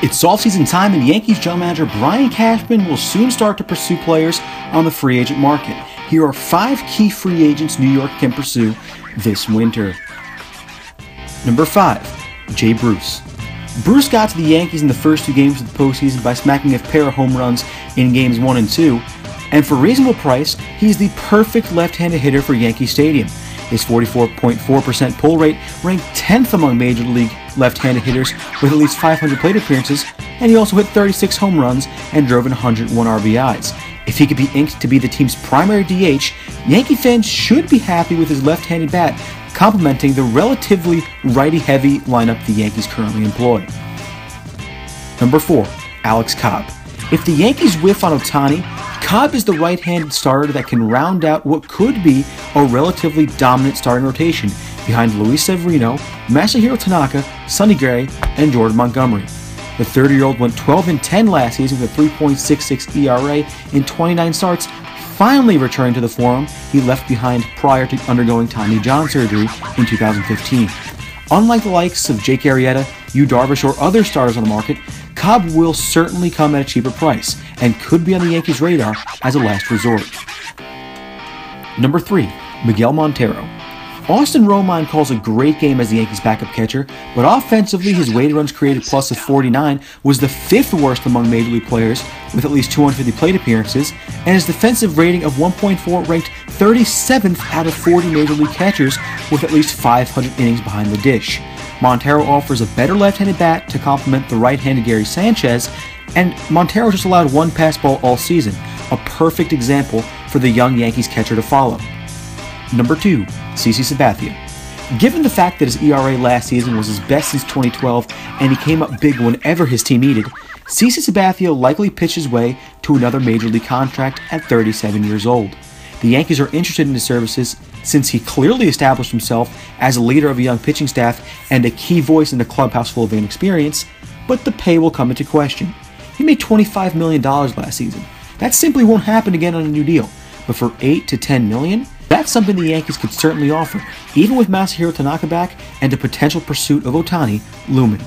It's offseason time, and Yankees general manager Brian Cashman will soon start to pursue players on the free agent market. Here are 5 key free agents New York can pursue this winter. Number 5, Jay Bruce. Bruce got to the Yankees in the first 2 games of the postseason by smacking a pair of home runs in games 1 and 2, and for a reasonable price, he's the perfect left-handed hitter for Yankee Stadium. His 44.4% pull rate ranked 10th among Major League left-handed hitters with at least 500 plate appearances, and he also hit 36 home runs and drove in 101 RBIs. If he could be inked to be the team's primary DH, Yankee fans should be happy with his left-handed bat, complementing the relatively righty-heavy lineup the Yankees currently employ. Number 4, Alex Cobb. If the Yankees whiff on Otani, Cobb is the right-handed starter that can round out what could be a relatively dominant starting rotation behind Luis Severino, Masahiro Tanaka, Sonny Gray, and Jordan Montgomery. The 30-year-old went 12-10 last season with a 3.66 ERA in 29 starts, finally returning to the form he left behind prior to undergoing Tommy John surgery in 2015. Unlike the likes of Jake Arrieta, Yu Darvish, or other starters on the market, Cobb will certainly come at a cheaper price and could be on the Yankees' radar as a last resort. Number 3, Miguel Montero. Austin Romine calls a great game as the Yankees' backup catcher, but offensively his weighted runs created plus of 49 was the 5th worst among Major League players with at least 250 plate appearances, and his defensive rating of 1.4 ranked 37th out of 40 Major League catchers with at least 500 innings behind the dish. Montero offers a better left-handed bat to complement the right-handed Gary Sanchez, and Montero just allowed 1 pass ball all season, a perfect example for the young Yankees catcher to follow. Number 2, CC Sabathia. Given the fact that his ERA last season was his best since 2012 and he came up big whenever his team needed, CC Sabathia likely pitched his way to another Major League contract at 37 years old. The Yankees are interested in his services since he clearly established himself as a leader of a young pitching staff and a key voice in a clubhouse full of inexperience, but the pay will come into question. He made $25 million last season. That simply won't happen again on a new deal, but for $8 to $10 million, that's something the Yankees could certainly offer, even with Masahiro Tanaka back and a potential pursuit of Otani looming.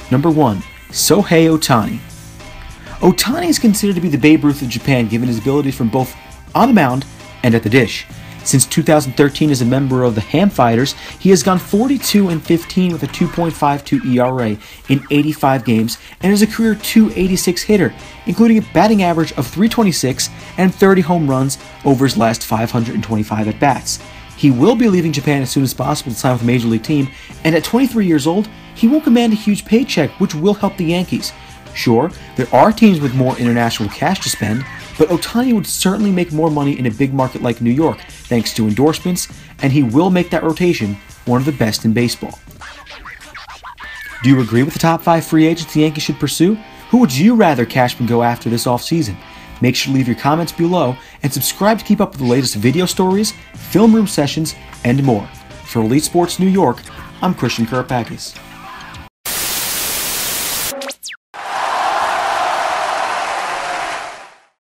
Number 1, Shohei Otani. Otani is considered to be the Babe Ruth of Japan given his abilities from both on the mound and at the dish. Since 2013 as a member of the Ham Fighters, he has gone 42-15 with a 2.52 ERA in 85 games and is a career .286 hitter, including a batting average of .326 and 30 home runs over his last 525 at-bats. He will be leaving Japan as soon as possible to sign with a Major League team, and at 23 years old, he won't command a huge paycheck, which will help the Yankees. Sure, there are teams with more international cash to spend, but Otani would certainly make more money in a big market like New York, thanks to endorsements, and he will make that rotation one of the best in baseball. Do you agree with the top 5 free agents the Yankees should pursue? Who would you rather Cashman go after this offseason? Make sure to leave your comments below and subscribe to keep up with the latest video stories, film room sessions, and more. For Elite Sports New York, I'm Kouroupakis.